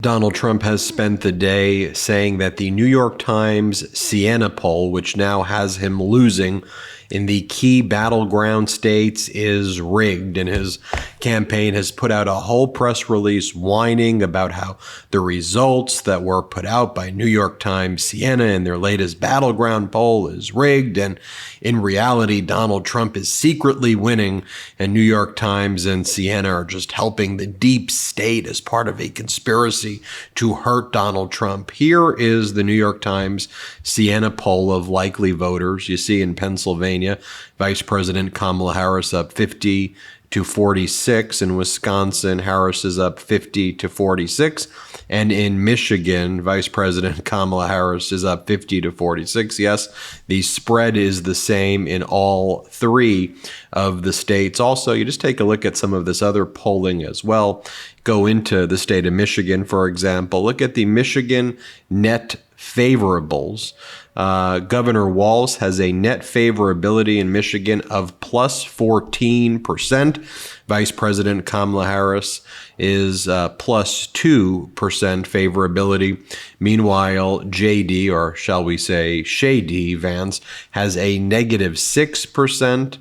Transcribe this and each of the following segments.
Donald Trump has spent the day saying that the New York Times Sienna Poll, which now has him losing in the key battleground states, is rigged. And his campaign has put out a whole press release whining about how the results that were put out by New York Times Sienna in their latest battleground poll is rigged. And in reality, Donald Trump is secretly winning, and New York Times and Sienna are just helping the deep state as part of a conspiracy to hurt Donald Trump. Here is the New York Times Sienna poll of likely voters. You see in Pennsylvania, Vice President Kamala Harris up 50 to 46. In Wisconsin, Harris is up 50 to 46. And in Michigan, Vice President Kamala Harris is up 50 to 46. Yes, the spread is the same in all three of the states. Also, you just take a look at some of this other polling as well. Go into the state of Michigan, for example. Look at the Michigan net favorables. Governor Walz has a net favorability in Michigan of plus 14%. Vice President Kamala Harris is plus 2% favorability. Meanwhile, JD, or shall we say Shady Vance, has a negative 6%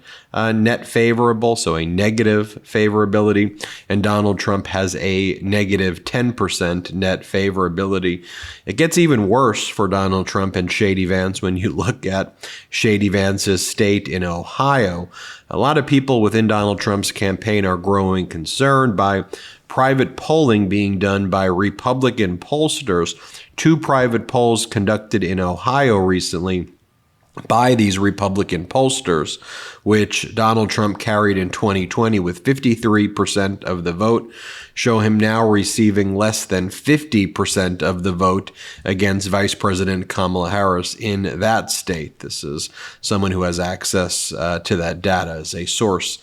net favorable, so a negative favorability, and Donald Trump has a negative 10% net favorability. It gets even worse for Donald Trump and Shady Vance when you look at Shady Vance's state in Ohio. A lot of people within Donald Trump's campaign are growing concerned by private polling being done by Republican pollsters. Two private polls conducted in Ohio recently by these Republican pollsters, which Donald Trump carried in 2020 with 53% of the vote, show him now receiving less than 50% of the vote against Vice President Kamala Harris in that state. This is someone who has access to that data as a source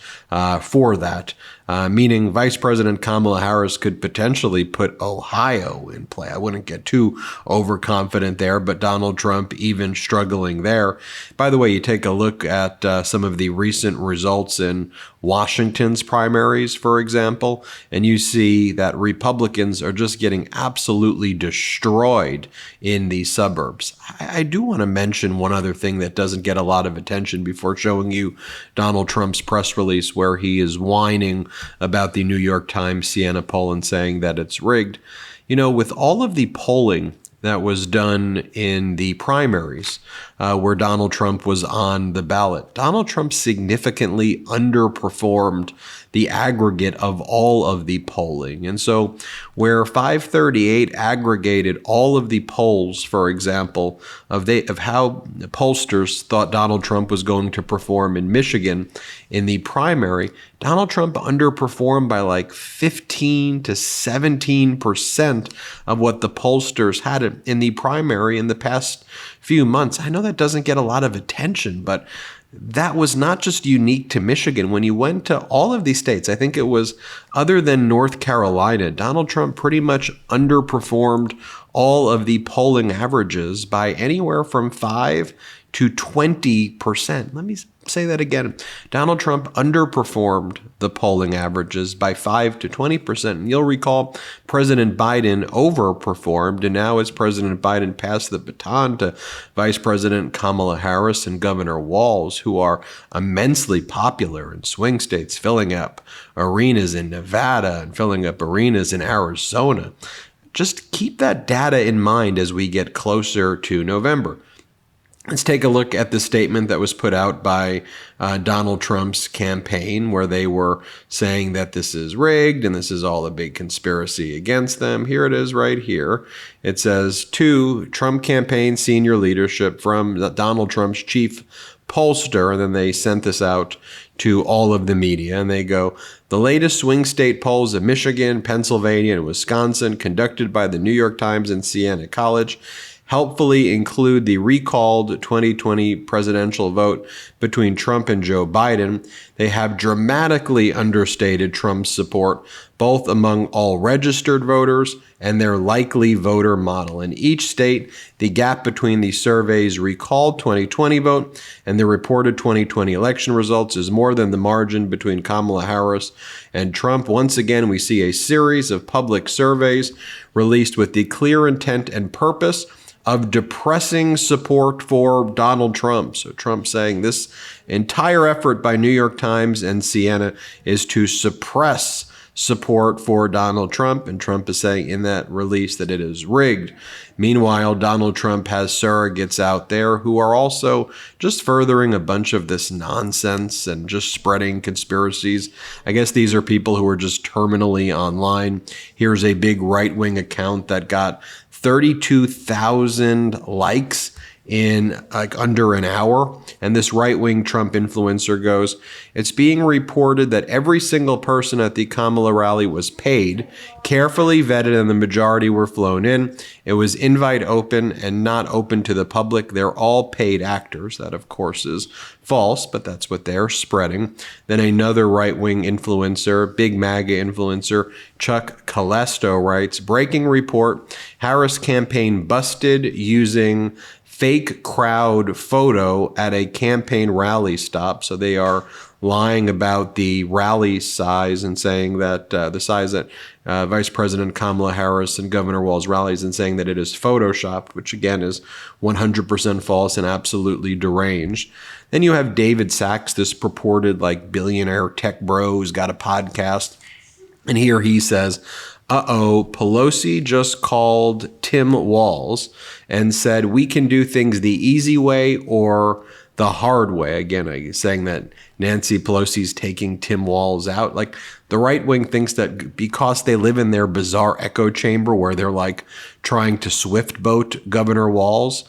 for that. Meaning Vice President Kamala Harris could potentially put Ohio in play. I wouldn't get too overconfident there, but Donald Trump even struggling there. By the way, you take a look at some of the recent results in Washington's primaries, for example, and you see that Republicans are just getting absolutely destroyed in the suburbs. I do want to mention one other thing that doesn't get a lot of attention before showing you Donald Trump's press release where he is whining about the New York Times Sienna poll and saying that it's rigged. You know, with all of the polling that was done in the primaries where Donald Trump was on the ballot, Donald Trump significantly underperformed the aggregate of all of the polling. And so where 538 aggregated all of the polls, for example, of how pollsters thought Donald Trump was going to perform in Michigan in the primary, Donald Trump underperformed by like 15 to 17% of what the pollsters had in the primary in the past few months. I know that doesn't get a lot of attention, but that was not just unique to Michigan. When you went to all of these states, I think it was other than North Carolina, Donald Trump pretty much underperformed all of the polling averages by anywhere from 5 to 20%. Let me say that again. Donald Trump underperformed the polling averages by 5 to 20%. And you'll recall President Biden overperformed. And now as President Biden passed the baton to Vice President Kamala Harris and Governor Walz, who are immensely popular in swing states, filling up arenas in Nevada and filling up arenas in Arizona. Just keep that data in mind as we get closer to November. Let's take a look at the statement that was put out by Donald Trump's campaign, where they were saying that this is rigged and this is all a big conspiracy against them. Here it is right here. It says, to Trump campaign senior leadership from Donald Trump's chief pollster, and then they sent this out to all of the media, and they go, the latest swing state polls of Michigan, Pennsylvania, and Wisconsin conducted by the New York Times and Siena College helpfully include the recalled 2020 presidential vote between Trump and Joe Biden, they have dramatically understated Trump's support both among all registered voters and their likely voter model. In each state, the gap between the survey's recalled 2020 vote and the reported 2020 election results is more than the margin between Kamala Harris and Trump. Once again, we see a series of public surveys released with the clear intent and purpose of depressing support for Donald Trump. So Trump saying this entire effort by New York Times and Sienna is to suppress support for Donald Trump, and Trump is saying in that release that it is rigged. Meanwhile, Donald Trump has surrogates out there who are also just furthering a bunch of this nonsense and just spreading conspiracies. I guess these are people who are just terminally online. Here's a big right-wing account that got 32,000 likes in like under an hour. And this right-wing Trump influencer goes, it's being reported that every single person at the Kamala rally was paid, carefully vetted, and the majority were flown in. It was invite open and not open to the public. They're all paid actors. That, of course, is false, but that's what they're spreading. Then another right-wing influencer, big MAGA influencer, Chuck Calesto writes, breaking report, Harris campaign busted using fake crowd photo at a campaign rally stop. So they are lying about the rally size and saying that the size that Vice President Kamala Harris and Governor Walz rallies, and saying that it is photoshopped, which again is 100% false and absolutely deranged. Then you have David Sachs, this purported like billionaire tech bro who's got a podcast. And here he says, Pelosi just called Tim Walz and said we can do things the easy way or the hard way. Again, saying that Nancy Pelosi's taking Tim Walz out. Like the right wing thinks that because they live in their bizarre echo chamber where they're like trying to swift boat Governor Walz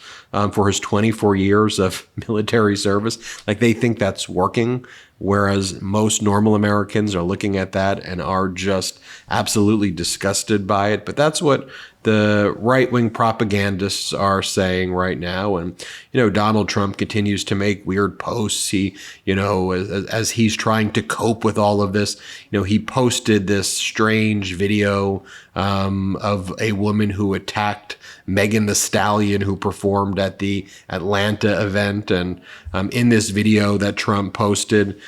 for his 24 years of military service, like they think that's working. Whereas most normal Americans are looking at that and are just absolutely disgusted by it. But that's what the right-wing propagandists are saying right now. And, Donald Trump continues to make weird posts. He, as he's trying to cope with all of this, he posted this strange video of a woman who attacked Megan Thee Stallion, who performed at the Atlanta event. And in this video that Trump posted,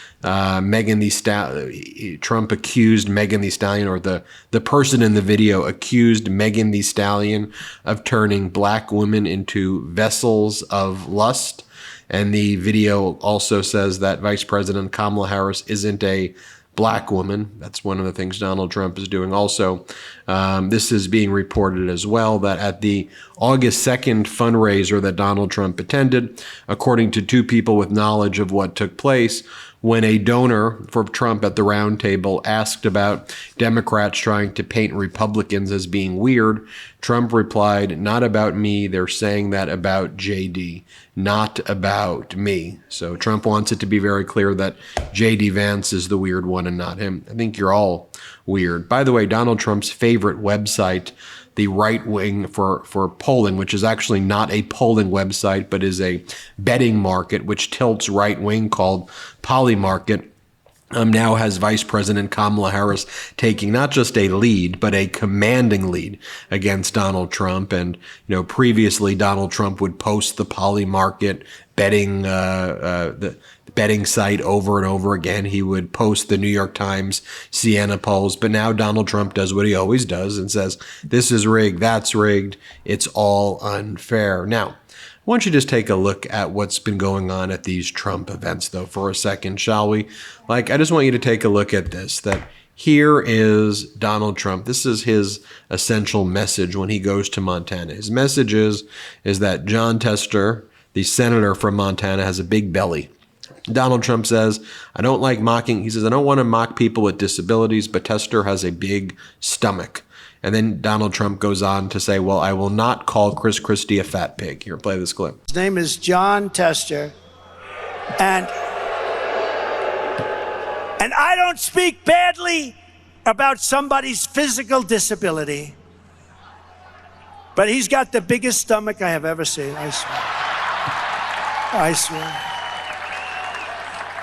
Trump accused Megan Thee Stallion, or the person in the video accused Megan Thee Stallion of turning black women into vessels of lust. And the video also says that Vice President Kamala Harris isn't a black woman. That's one of the things Donald Trump is doing. Also, this is being reported as well that at the August 2nd fundraiser that Donald Trump attended, according to two people with knowledge of what took place, when a donor for Trump at the round table asked about Democrats trying to paint Republicans as being weird, Trump replied, "Not about me. They're saying that about JD, not about me." So Trump wants it to be very clear that JD Vance is the weird one and not him. I think you're all weird. By the way, Donald Trump's favorite website, the right wing for polling, which is actually not a polling website, but is a betting market, which tilts right wing, called Polymarket, now has Vice President Kamala Harris taking not just a lead, but a commanding lead against Donald Trump. And, previously Donald Trump would post the Polymarket betting, the betting site over and over again. He would post the New York Times Sienna polls, but now Donald Trump does what he always does and says, this is rigged, that's rigged, it's all unfair. Now, I want you to just take a look at what's been going on at these Trump events, though, for a second, shall we? I just want you to take a look at this, that here is Donald Trump. This is his essential message when he goes to Montana. His message is that John Tester, the senator from Montana, has a big belly. Donald Trump says, I don't like mocking. He says, I don't want to mock people with disabilities, but Tester has a big stomach. And then Donald Trump goes on to say, well, I will not call Chris Christie a fat pig. Here, play this clip. His name is John Tester. And I don't speak badly about somebody's physical disability. But he's got the biggest stomach I have ever seen, I swear. I swear.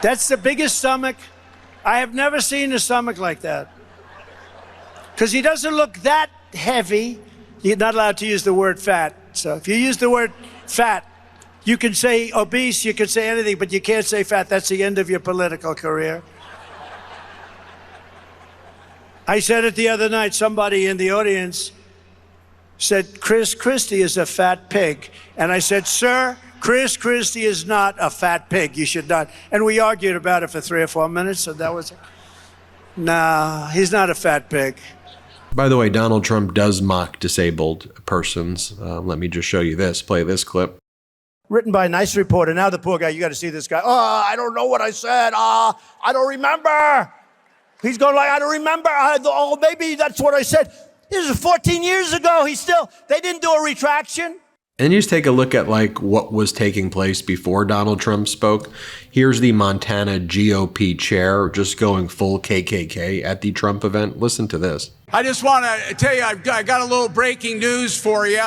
That's the biggest stomach. I have never seen a stomach like that. Because he doesn't look that heavy. You're not allowed to use the word fat. So if you use the word fat, you can say obese, you can say anything, but you can't say fat. That's the end of your political career. I said it the other night. Somebody in the audience said, Chris Christie is a fat pig. And I said, sir, Chris Christie is not a fat pig. You should not. And we argued about it for 3 or 4 minutes. And that was, nah, he's not a fat pig. By the way, Donald Trump does mock disabled persons. Let me just show you this. Play this clip. Written by a nice reporter. Now the poor guy, you got to see this guy. Oh, I don't know what I said. I don't remember. He's going like, I don't remember. Oh, maybe that's what I said. This is 14 years ago. They didn't do a retraction. And you just take a look at like what was taking place before Donald Trump spoke. Here's the Montana GOP chair just going full KKK at the Trump event. Listen to this. I just want to tell you, I got a little breaking news for you.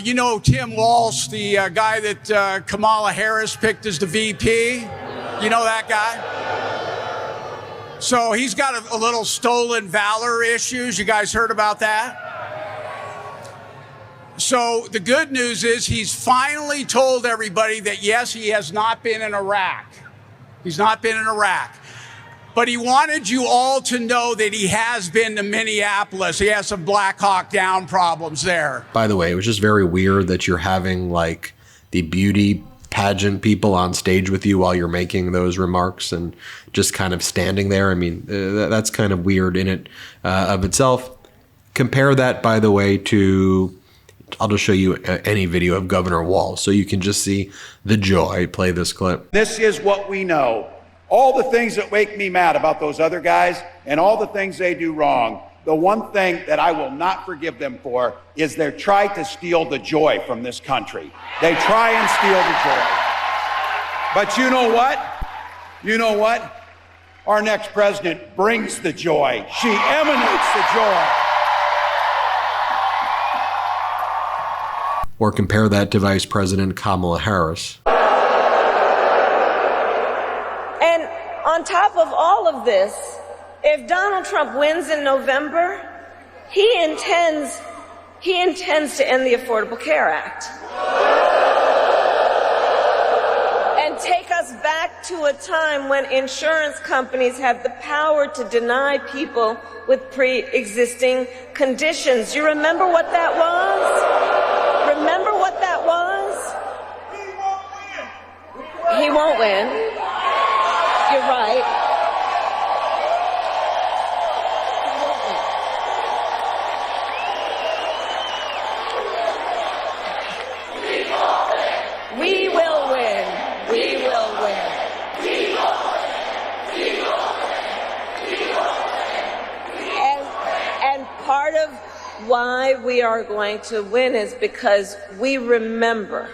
You know Tim Walz, the guy that Kamala Harris picked as the VP? You know that guy? So he's got a little stolen valor issues. You guys heard about that? So the good news is he's finally told everybody that, yes, he has not been in Iraq. He's not been in Iraq. But he wanted you all to know that he has been to Minneapolis. He has some Black Hawk Down problems there. By the way, it was just very weird that you're having like the beauty pageant people on stage with you while you're making those remarks and just kind of standing there. I mean, that's kind of weird in it of itself. Compare that, by the way, to, I'll just show you any video of Governor Walz so you can just see the joy. Play this clip. This is what we know. All the things that make me mad about those other guys and all the things they do wrong, the one thing that I will not forgive them for is they try to steal the joy from this country. They try and steal the joy. But you know what? You know what? Our next president brings the joy. She emanates the joy. Or compare that to Vice President Kamala Harris. And on top of all of this, if Donald Trump wins in November, he intends to end the Affordable Care Act and take us back to a time when insurance companies had the power to deny people with pre-existing conditions. You remember what that was? Remember what that was? He won't win. You're right. We will win. We will win. We will win. We will win. We will win. And part of why we are going to win is because we remember,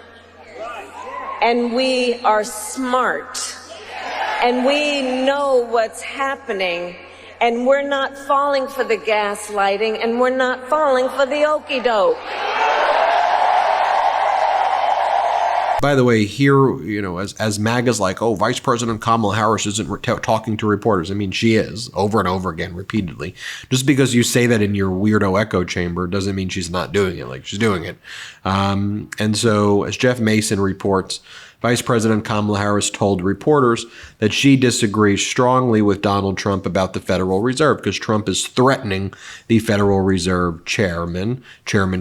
and we are smart, and we know what's happening, and we're not falling for the gaslighting, and we're not falling for the okie doke. By the way, here, you know, as MAGA's like, oh, Vice President Kamala Harris isn't talking to reporters. I mean, she is over and over again, repeatedly. Just because you say that in your weirdo echo chamber doesn't mean she's not doing it. Like, she's doing it. And so, as Jeff Mason reports, Vice President Kamala Harris told reporters that she disagrees strongly with Donald Trump about the Federal Reserve because Trump is threatening the Federal Reserve Chairman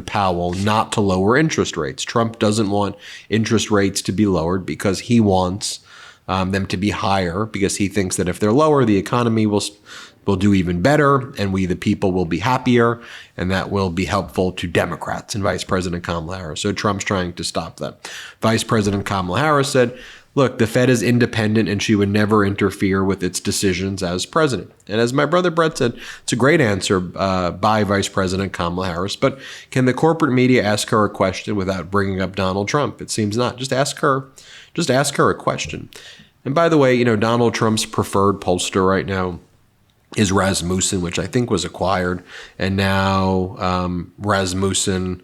Powell, not to lower interest rates. Trump doesn't want interest rates to be lowered because he wants them to be higher, because he thinks that if they're lower, the economy will do even better, and we, the people, will be happier, and that will be helpful to Democrats and Vice President Kamala Harris. So Trump's trying to stop that. Vice President Kamala Harris said, look, the Fed is independent and she would never interfere with its decisions as president. And as my brother Brett said, it's a great answer by Vice President Kamala Harris. But can the corporate media ask her a question without bringing up Donald Trump? It seems not. Just ask her a question. And by the way, you know, Donald Trump's preferred pollster right now is Rasmussen, which I think was acquired. And now Rasmussen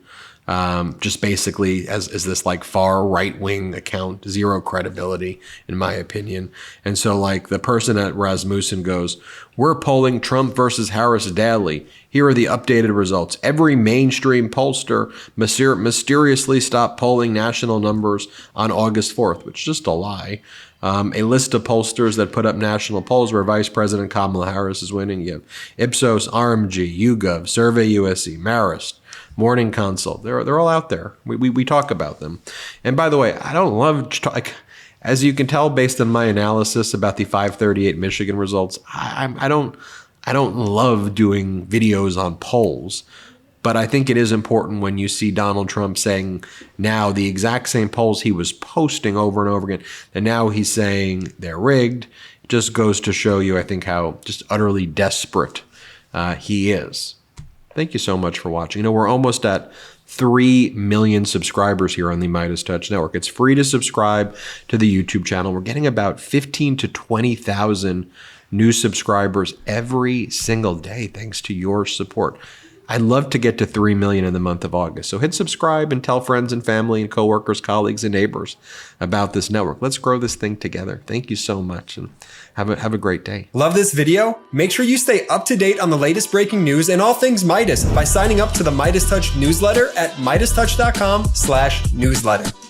just basically as this like far right-wing account, zero credibility in my opinion. And so like the person at Rasmussen goes, we're polling Trump versus Harris daily. Here are the updated results. Every mainstream pollster mysteriously stopped polling national numbers on August 4th, which is just a lie. A list of pollsters that put up national polls where Vice President Kamala Harris is winning. You have Ipsos, RMG, YouGov, Survey USA, Marist, Morning Consult. They're all out there. We talk about them. And by the way, I don't love, as you can tell based on my analysis about the 538 Michigan results, I don't love doing videos on polls. But I think it is important when you see Donald Trump saying now the exact same polls he was posting over and over again, and now he's saying they're rigged. It just goes to show you, I think, how just utterly desperate he is. Thank you so much for watching. You know, we're almost at 3 million subscribers here on the MeidasTouch Network. It's free to subscribe to the YouTube channel. We're getting about 15 to 20,000 new subscribers every single day thanks to your support. I'd love to get to 3 million in the month of August. So hit subscribe and tell friends and family and coworkers, colleagues, and neighbors about this network. Let's grow this thing together. Thank you so much and have a great day. Love this video? Make sure you stay up to date on the latest breaking news and all things Meidas by signing up to the MeidasTouch newsletter at MeidasTouch.com/newsletter.